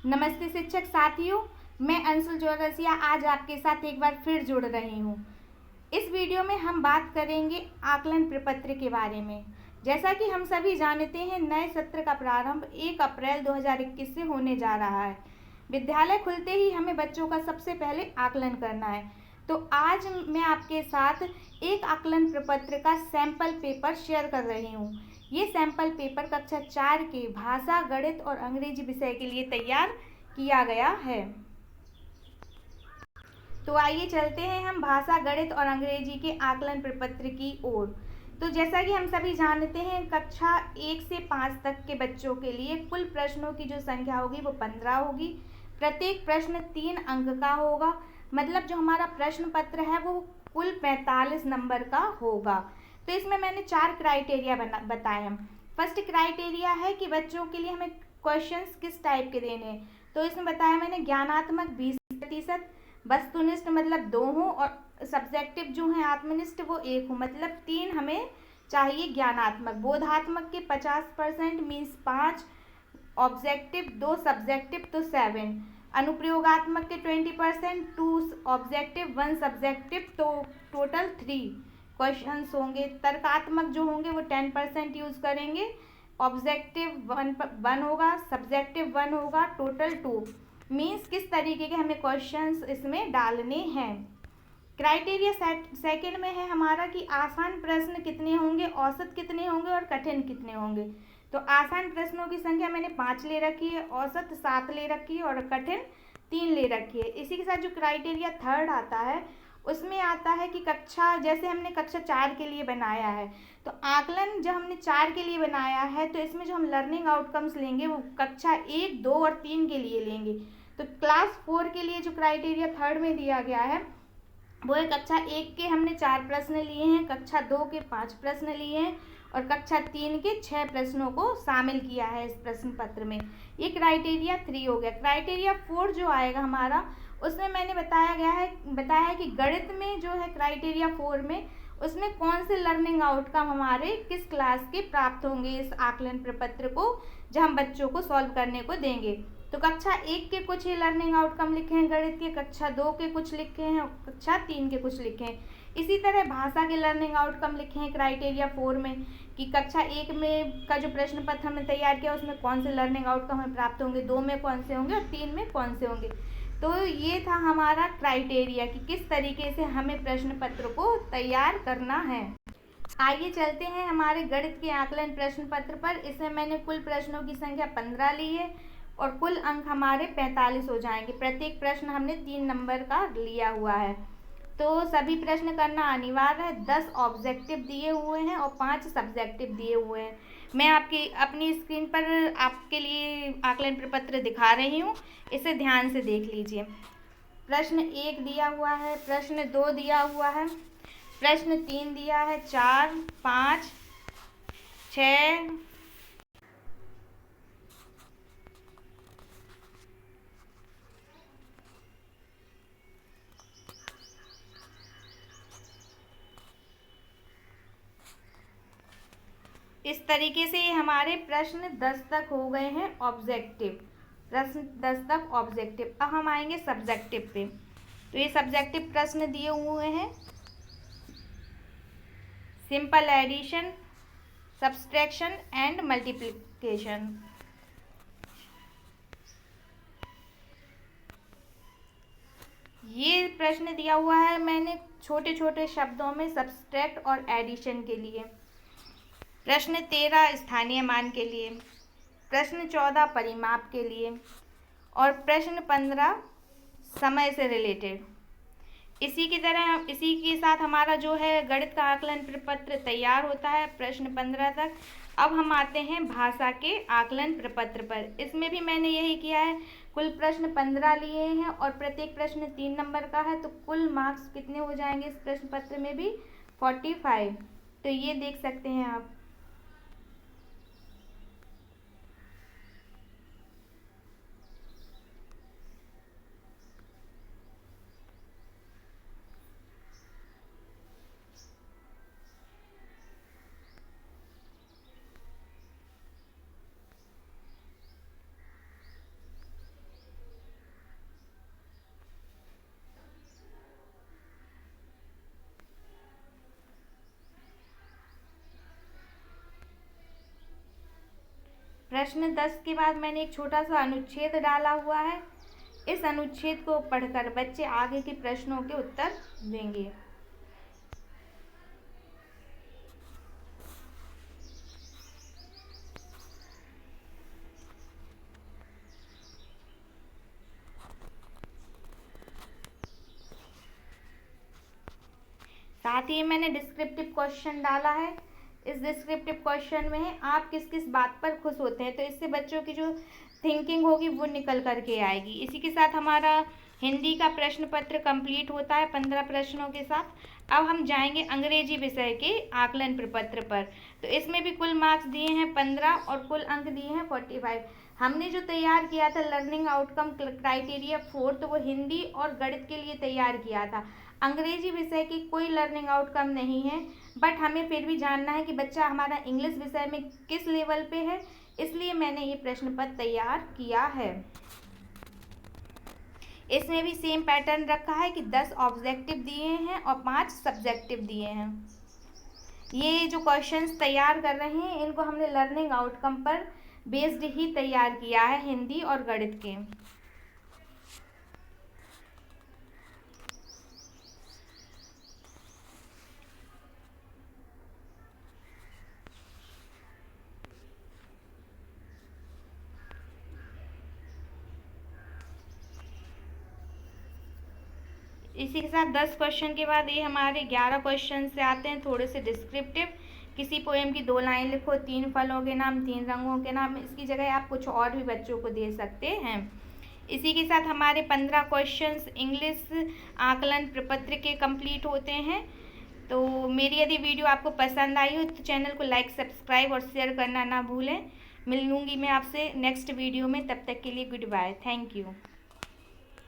नमस्ते शिक्षक साथियों, मैं अंशुल चौरसिया आज आपके साथ एक बार फिर जुड़ रही हूँ। इस वीडियो में हम बात करेंगे आकलन प्रपत्र के बारे में। जैसा कि हम सभी जानते हैं, नए सत्र का प्रारंभ 1 अप्रैल 2021 से होने जा रहा है। विद्यालय खुलते ही हमें बच्चों का सबसे पहले आकलन करना है। तो आज मैं आपके साथ एक आकलन प्रपत्र का सैंपल पेपर शेयर कर रही हूँ। ये सैंपल पेपर कक्षा 4 के भाषा, गणित और अंग्रेजी विषय के लिए तैयार किया गया है। तो आइए चलते हैं हम भाषा, गणित और अंग्रेजी के आकलन प्रपत्र की ओर। तो जैसा कि हम सभी जानते हैं, कक्षा 1 से 5 तक के बच्चों के लिए कुल प्रश्नों की जो संख्या होगी वो 15 होगी। प्रत्येक प्रश्न 3 अंक का होगा। मतलब जो हमारा प्रश्न पत्र है वो कुल 45 नंबर का होगा। तो इसमें मैंने 4 क्राइटेरिया बताए हैं। फर्स्ट क्राइटेरिया है कि बच्चों के लिए हमें क्वेश्चंस किस टाइप के देने हैं। तो इसमें बताया मैंने ज्ञानात्मक 20%, वस्तुनिष्ठ मतलब 2 हो, और सब्जेक्टिव जो है आत्मनिष्ठ वो 1 हो, मतलब 3 हमें चाहिए ज्ञानात्मक। बोधात्मक के 50% मीन्स 5, ऑब्जेक्टिव 2, सब्जेक्टिव तो 7, अनुप्रयोगात्मक के 20%, 2 ऑब्जेक्टिव 1 सब्जेक्टिव तो टोटल 3 क्वेश्चंस होंगे। तर्कात्मक जो होंगे वो 10% यूज करेंगे, ऑब्जेक्टिव 1 होगा, सब्जेक्टिव 1 होगा, टोटल 2। मीन्स किस तरीके के हमें क्वेश्चंस इसमें डालने हैं। क्राइटेरिया सेकंड में है हमारा कि आसान प्रश्न कितने होंगे, औसत कितने होंगे और कठिन कितने होंगे। तो आसान प्रश्नों की संख्या मैंने 5 ले रखी है, औसत 7 ले रखी है और कठिन 3 ले रखी है। इसी के साथ जो क्राइटेरिया थर्ड आता है उसमें आता है कि कक्षा, जैसे हमने कक्षा 4 के लिए बनाया है, तो आकलन जब हमने 4 के लिए बनाया है तो इसमें जो हम लर्निंग आउटकम्स लेंगे वो कक्षा 1, 2 और 3 के लिए लेंगे। तो क्लास 4 के लिए जो क्राइटेरिया थर्ड में दिया गया है वो है कक्षा 1 के हमने 4 प्रश्न लिए हैं, कक्षा 2 के 5 प्रश्न लिए हैं और कक्षा 3 के 6 प्रश्नों को शामिल किया है इस प्रश्न पत्र में। ये क्राइटेरिया 3 हो गया। क्राइटेरिया 4 जो आएगा हमारा, उसमें मैंने बताया है कि गणित में जो है क्राइटेरिया 4 में, उसमें कौन से लर्निंग आउटकम हमारे किस क्लास के प्राप्त होंगे इस आकलन प्रपत्र को जब हम बच्चों को सॉल्व करने को देंगे। तो कक्षा 1 के कुछ ही लर्निंग आउटकम लिखे हैं गणित के, कक्षा 2 के कुछ लिखे हैं, कक्षा 3 के कुछ लिखे हैं। इसी तरह भाषा के लर्निंग आउटकम लिखे हैं क्राइटेरिया 4 में कि कक्षा 1 में का जो प्रश्न पत्र हमने तैयार किया उसमें कौन से लर्निंग आउटकम हमें प्राप्त होंगे, 2 में कौन से होंगे और 3 में कौन से होंगे। तो ये था हमारा क्राइटेरिया कि किस तरीके से हमें प्रश्न पत्र को तैयार करना है। आइए चलते हैं हमारे गणित के आकलन प्रश्न पत्र पर। इसमें मैंने कुल प्रश्नों की संख्या 15 ली है और कुल अंक हमारे 45 हो जाएंगे। प्रत्येक प्रश्न हमने 3 नंबर का लिया हुआ है। तो सभी प्रश्न करना अनिवार्य है। 10 ऑब्जेक्टिव दिए हुए हैं और 5 सब्जेक्टिव दिए हुए हैं। मैं आपकी अपनी स्क्रीन पर आपके लिए आकलन प्रपत्र दिखा रही हूँ, इसे ध्यान से देख लीजिए। प्रश्न 1 दिया हुआ है, प्रश्न 2 दिया हुआ है, प्रश्न 3 दिया है, 4, 5, 6, इस तरीके से ये हमारे प्रश्न 10 तक हो गए हैं ऑब्जेक्टिव। प्रश्न 10 तक ऑब्जेक्टिव। अब हम आएंगे सब्जेक्टिव पे। तो ये सब्जेक्टिव प्रश्न दिए हुए हैं, simple addition, subtraction and multiplication. ये प्रश्न दिया हुआ है मैंने छोटे छोटे शब्दों में सब्सट्रैक्ट और एडिशन के लिए। प्रश्न 13 स्थानीय मान के लिए, प्रश्न 14 परिमाप के लिए और प्रश्न 15 समय से रिलेटेड। इसी के साथ हमारा जो है गणित का आकलन प्रपत्र तैयार होता है प्रश्न 15 तक। अब हम आते हैं भाषा के आकलन प्रपत्र पर। इसमें भी मैंने यही किया है, कुल प्रश्न 15 लिए हैं और प्रत्येक प्रश्न 3 नंबर का है, तो कुल मार्क्स कितने हो जाएंगे इस प्रश्न पत्र में भी 45। तो ये देख सकते हैं आप। प्रश्न 10 के बाद मैंने एक छोटा सा अनुच्छेद डाला हुआ है। इस अनुच्छेद को पढ़कर बच्चे आगे के प्रश्नों के उत्तर देंगे। साथ ही मैंने डिस्क्रिप्टिव क्वेश्चन डाला है। इस डिस्क्रिप्टिव क्वेश्चन में आप किस किस बात पर खुश होते हैं, तो इससे बच्चों की जो थिंकिंग होगी वो निकल करके आएगी। इसी के साथ हमारा हिंदी का प्रश्न पत्र कंप्लीट होता है 15 प्रश्नों के साथ। अब हम जाएंगे अंग्रेजी विषय के आकलन प्रपत्र पर। तो इसमें भी कुल मार्क्स दिए हैं 15 और कुल अंक दिए हैं 45। हमने जो तैयार किया था लर्निंग आउटकम क्राइटेरिया 4, तो वो हिंदी और गणित के लिए तैयार किया था। अंग्रेजी विषय की कोई लर्निंग आउटकम नहीं है, बट हमें फिर भी जानना है कि बच्चा हमारा इंग्लिश विषय में किस लेवल पे है, इसलिए मैंने ये प्रश्न पत्र तैयार किया है। इसमें भी सेम पैटर्न रखा है कि 10 ऑब्जेक्टिव दिए हैं और 5 सब्जेक्टिव दिए हैं। ये जो क्वेश्चंस तैयार कर रहे हैं इनको हमने लर्निंग आउटकम पर बेस्ड ही तैयार किया है, हिंदी और गणित के। इसी के साथ 10 क्वेश्चन के बाद ये हमारे 11 क्वेश्चन से आते हैं थोड़े से डिस्क्रिप्टिव। किसी पोएम की 2 लाइन लिखो, 3 फलों के नाम, 3 रंगों के नाम। इसकी जगह आप कुछ और भी बच्चों को दे सकते हैं। इसी के साथ हमारे 15 क्वेश्चंस इंग्लिश आकलन प्रपत्र के कंप्लीट होते हैं। तो मेरी यदि वीडियो आपको पसंद आई हो तो चैनल को लाइक, सब्सक्राइब और शेयर करना ना भूलें। मिलूंगी मैं आपसे नेक्स्ट वीडियो में, तब तक के लिए गुड बाय, थैंक यू।